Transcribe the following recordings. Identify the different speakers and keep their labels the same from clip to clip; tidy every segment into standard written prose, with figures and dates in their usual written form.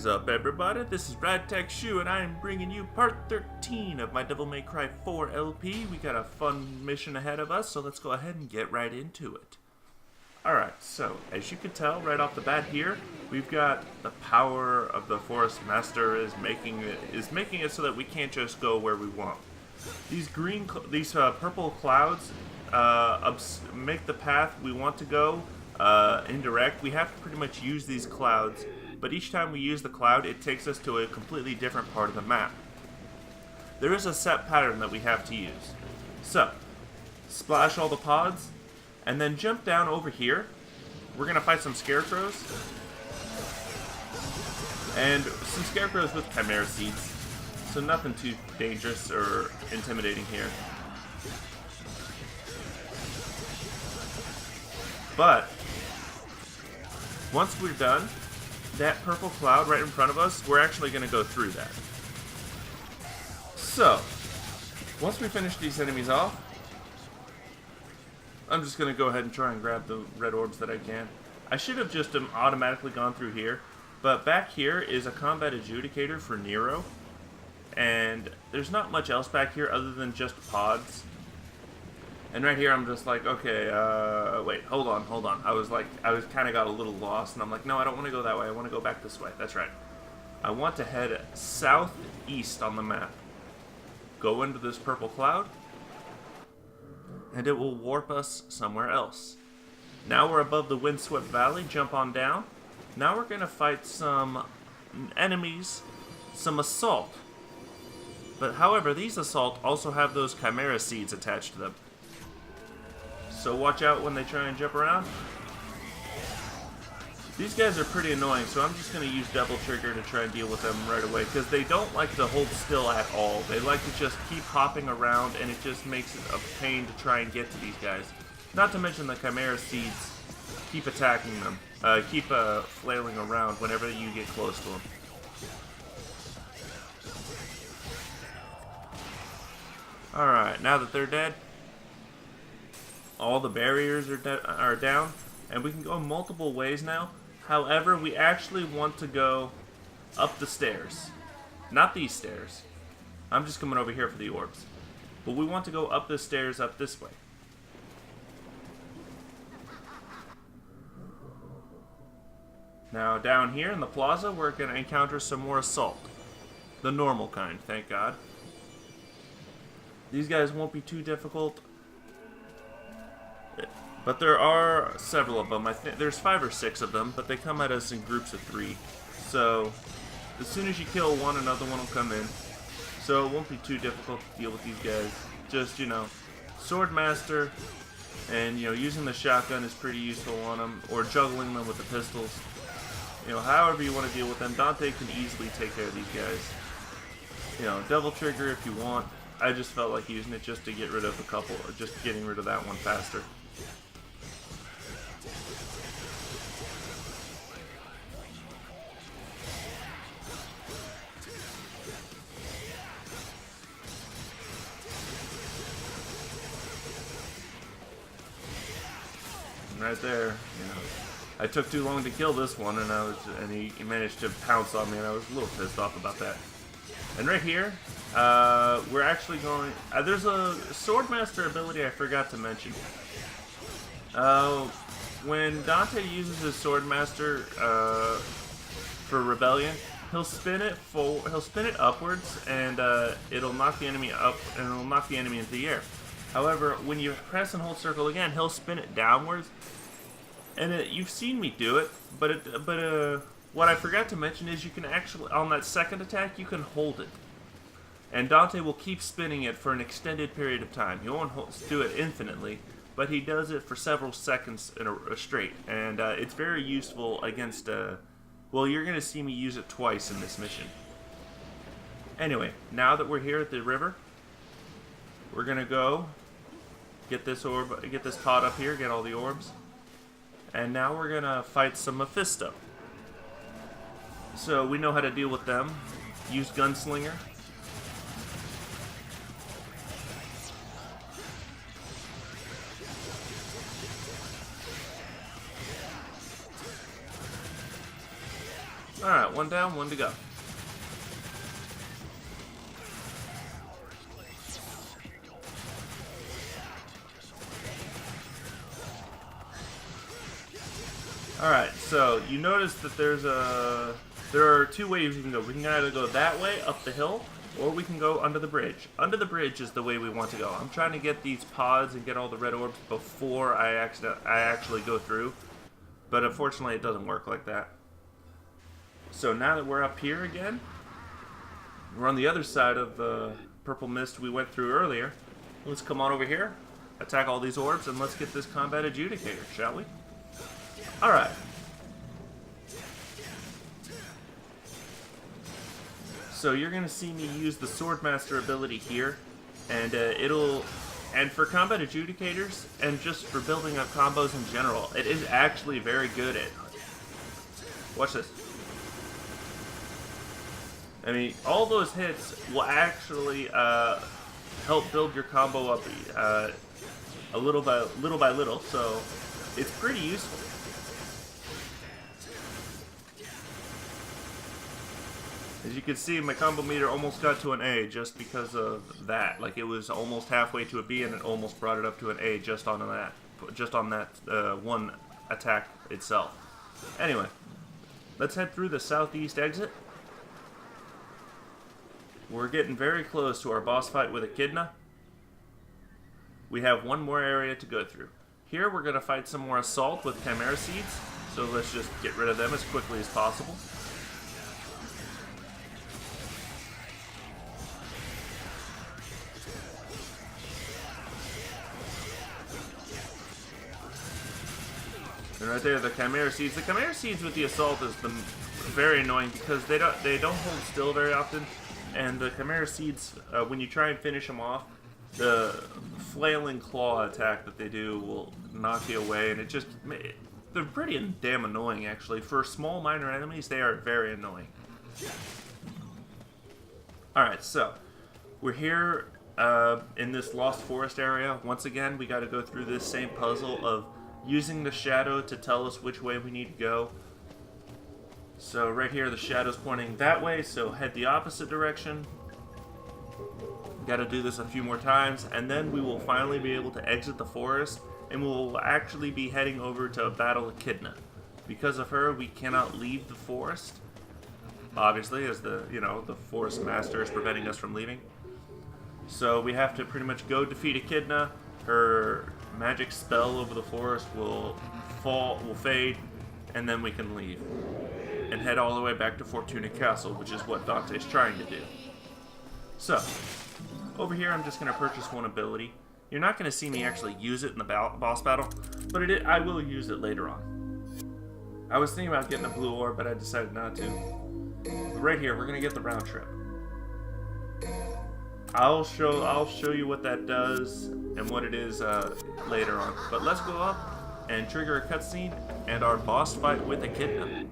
Speaker 1: up, everybody? This is Radtech Shoe, and I am bringing you part 13 of my Devil May Cry 4 LP. We got a fun mission ahead of us, so let's go ahead and get right into it. Alright, so as you can tell right off the bat here, we've got the power of the Forest Master is making it so that we can't just go where we want. These purple clouds make the path we want to go indirect. We have to pretty much use these clouds, but each time we use the cloud, it takes us to a completely different part of the map. There is a set pattern that we have to use. So, splash all the pods, and then jump down over here. We're going to fight some scarecrows. And some scarecrows with chimera seeds. So nothing too dangerous or intimidating here. But once we're done, that purple cloud right in front of us, we're actually going to go through that. So, once we finish these enemies off, I'm just going to go ahead and try and grab the red orbs that I can. I should have just automatically gone through here, but back here is a combat adjudicator for Nero, and there's not much else back here other than just pods. And right here, I'm just like, okay, wait, hold on. I was kind of got a little lost, and I'm like, no, I don't want to go that way. I want to go back this way. That's right. I want to head southeast on the map. Go into this purple cloud, and it will warp us somewhere else. Now we're above the windswept valley. Jump on down. Now we're going to fight some enemies, some assault. But however, these assault also have those chimera seeds attached to them. So watch out when they try and jump around. These guys are pretty annoying, so I'm just going to use double trigger to try and deal with them right away, because they don't like to hold still at all. They like to just keep hopping around, and it just makes it a pain to try and get to these guys. Not to mention the chimera seeds keep attacking them, keep flailing around whenever you get close to them. Alright, now that they're dead, all the barriers are down, and we can go multiple ways now. However, we actually want to go up the stairs. Not these stairs. I'm just coming over here for the orbs. But we want to go up the stairs up this way. Now, down here in the plaza, we're going to encounter some more assault. The normal kind, thank God. These guys won't be too difficult. But there are several of them. I think there's 5 or 6 of them, but they come at us in groups of 3. So, as soon as you kill one, another one will come in. So it won't be too difficult to deal with these guys. Just, Sword Master, and, using the shotgun is pretty useful on them, or juggling them with the pistols. However you want to deal with them. Dante can easily take care of these guys. Double trigger if you want. I just felt like using it just to get rid of a couple, or just getting rid of that one faster. Right there, I took too long to kill this one, and he managed to pounce on me, and I was a little pissed off about that. And right here, we're actually going. There's a Swordmaster ability I forgot to mention. When Dante uses his Swordmaster for Rebellion, he'll spin it upwards, and it'll knock the enemy up, and it'll knock the enemy into the air. However, when you press and hold circle again, he'll spin it downwards. And you've seen me do it, but what I forgot to mention is you can actually, on that second attack, you can hold it. And Dante will keep spinning it for an extended period of time. He won't do it infinitely, but he does it for several seconds in a straight. And it's very useful against, well, you're going to see me use it twice in this mission. Anyway, now that we're here at the river, we're going to go get this pod up here, get all the orbs. And now we're going to fight some Mephisto. So we know how to deal with them. Use Gunslinger. Alright, one down, one to go. Alright, so you notice that there are two ways we can go. We can either go that way, up the hill, or we can go under the bridge. Under the bridge is the way we want to go. I'm trying to get these pods and get all the red orbs before I actually go through. But unfortunately, it doesn't work like that. So now that we're up here again, we're on the other side of the purple mist we went through earlier. Let's come on over here, attack all these orbs, and let's get this combat adjudicator, shall we? Alright. So you're going to see me use the Swordmaster ability here, and and for combat adjudicators, and just for building up combos in general, it is actually very good at... Watch this. I mean, all those hits will actually help build your combo up a little by little, so it's pretty useful. As you can see, my combo meter almost got to an A just because of that. Like, it was almost halfway to a B, and it almost brought it up to an A just on that one attack itself. Anyway, let's head through the southeast exit. We're getting very close to our boss fight with Echidna. We have one more area to go through. Here, we're going to fight some more assault with Chimera Seeds, so let's just get rid of them as quickly as possible. And right there, the Chimera Seeds. The Chimera Seeds with the Assault is very annoying because they don't hold still very often. And the Chimera Seeds, when you try and finish them off, the flailing claw attack that they do will knock you away. And they're pretty damn annoying, actually. For small minor enemies, they are very annoying. Alright, so we're here in this Lost Forest area. Once again, we got to go through this same puzzle of using the shadow to tell us which way we need to go. So right here, the shadow's pointing that way, so head the opposite direction. Got to do this a few more times, and then we will finally be able to exit the forest, and we'll actually be heading over to battle Echidna. Because of her, we cannot leave the forest, obviously, as the forest master is preventing us from leaving. So we have to pretty much go defeat Echidna. Her magic spell over the forest will fade, and then we can leave and head all the way back to Fortuna Castle, which is what Dante's trying to do. So, over here I'm just going to purchase one ability. You're not going to see me actually use it in the boss battle, but I will use it later on. I was thinking about getting a blue orb, but I decided not to. But right here, we're going to get the round trip. I'll show you what that does and what it is later on. But let's go up and trigger a cutscene and our boss fight with Echidna.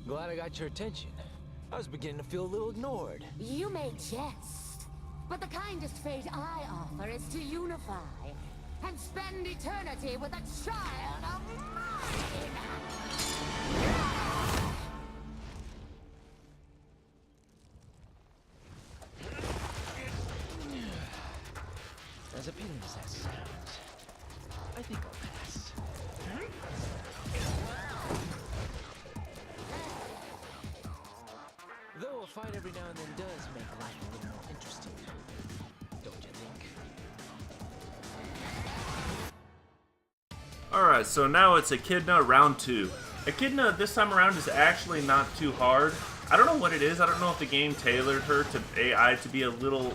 Speaker 2: Glad I got your attention. I was beginning to feel a little ignored.
Speaker 3: You may jest, but the kindest fate I offer is to unify and spend eternity with a child of mine.
Speaker 2: As appealing as that sounds, I think I'll pass. Though a fight every now and then does make life a little more interesting, don't you think?
Speaker 1: Alright, so now it's Echidna round 2. Echidna this time around is actually not too hard. I don't know what it is. I don't know if the game tailored her to AI to be a little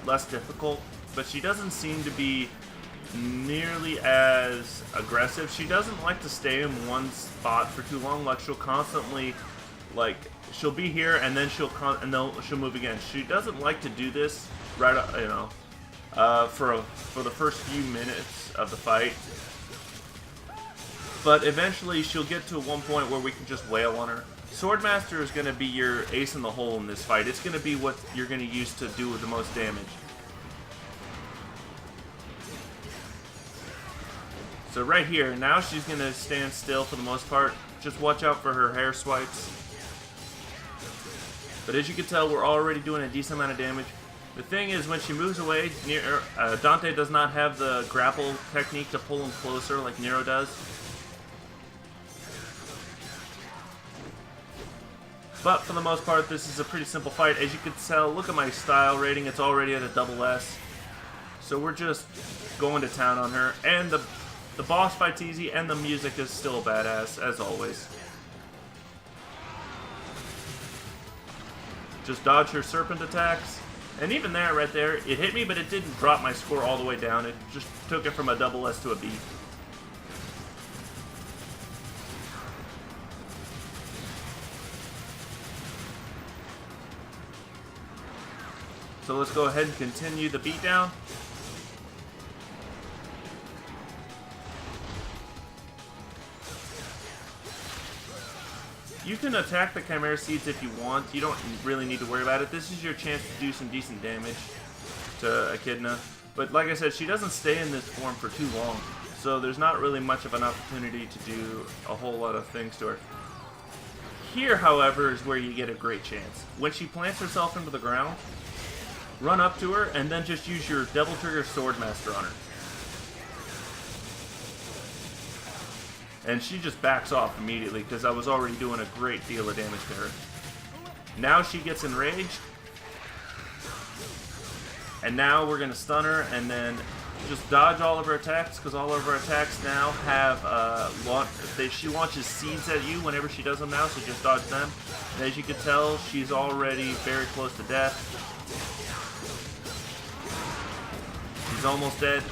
Speaker 1: less difficult, but she doesn't seem to be nearly as aggressive. She doesn't like to stay in one spot for too long. Like, she'll constantly, like, she'll be here and then she'll move again. She doesn't like to do this right, you know, for the first few minutes of the fight. But eventually she'll get to one point where we can just wail on her. Swordmaster is going to be your ace in the hole in this fight. It's going to be what you're going to use to do the most damage. So right here, now she's going to stand still for the most part. Just watch out for her hair swipes. But as you can tell, we're already doing a decent amount of damage. The thing is, when she moves away, Dante does not have the grapple technique to pull him closer like Nero does. But for the most part, this is a pretty simple fight. As you can tell, look at my style rating. It's already at a double S. So we're just going to town on her. And the boss fight's easy, and the music is still badass, as always. Just dodge her serpent attacks. And even there, right there, it hit me, but it didn't drop my score all the way down. It just took it from a double S to a B. So let's go ahead and continue the beatdown. You can attack the Chimera Seeds if you want. You don't really need to worry about it. This is your chance to do some decent damage to Echidna. But like I said, she doesn't stay in this form for too long. So there's not really much of an opportunity to do a whole lot of things to her. Here, however, is where you get a great chance. When she plants herself into the ground, run up to her, and then just use your Devil Trigger Swordmaster on her. And she just backs off immediately because I was already doing a great deal of damage to her. Now she gets enraged. And now we're going to stun her and then just dodge all of her attacks because all of her attacks now have she launches seeds at you whenever she does them now, so just dodge them. And as you can tell, she's already very close to death. She's almost dead.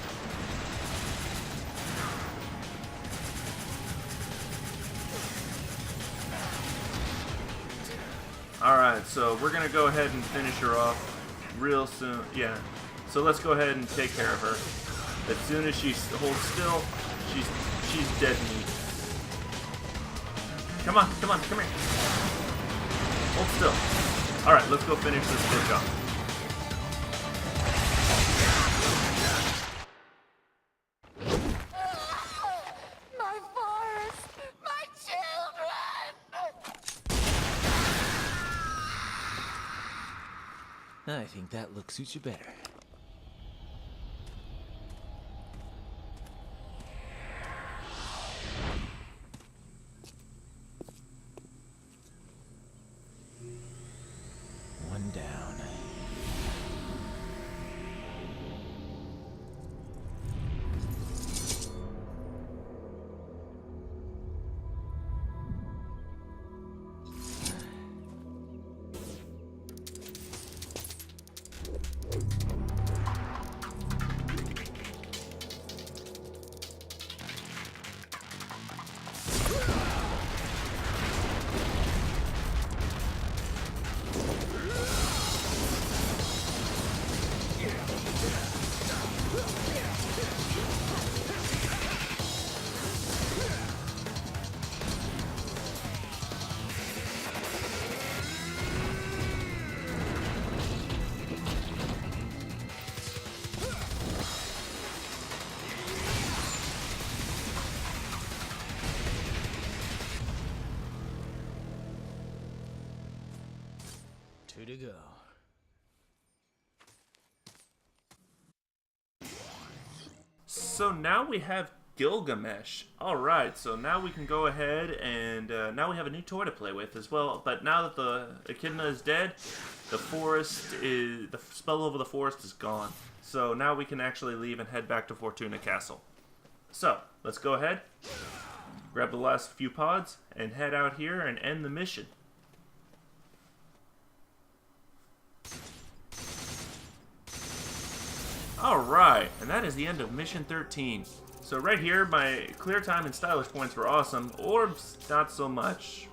Speaker 1: Alright, so we're going to go ahead and finish her off real soon. Yeah. So let's go ahead and take care of her. As soon as she holds still, she's dead meat. Come on, come here. Hold still. Alright, let's go finish this bitch off.
Speaker 3: My forest! My children!
Speaker 2: I think that look suits you better. One down. Two to go.
Speaker 1: So now we have Gilgamesh. Alright, so now we can go ahead and now we have a new toy to play with as well. But now that the Echidna is dead, the spell over the forest is gone. So now we can actually leave and head back to Fortuna Castle. So, let's go ahead. grab the last few pods, and head out here and end the mission. Alright, and that is the end of Mission 13. So right here, my clear time and stylish points were awesome. Orbs, not so much.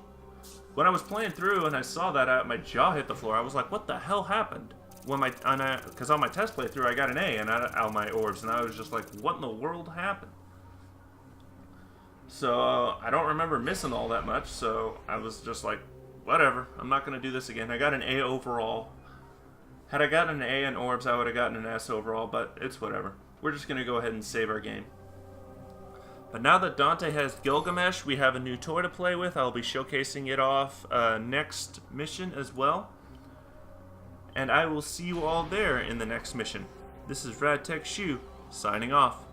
Speaker 1: When I was playing through and I saw that, my jaw hit the floor. I was like, what the hell happened? Because on my test playthrough, I got an A out of my orbs, and I was just like, what in the world happened? So I don't remember missing all that much, so I was just like, whatever, I'm not going to do this again. I got an A overall. Had I gotten an A in orbs, I would have gotten an S overall, but it's whatever. We're just going to go ahead and save our game. But now that Dante has Gilgamesh, we have a new toy to play with. I'll be showcasing it off next mission as well. And I will see you all there in the next mission. This is RadTech Shu, signing off.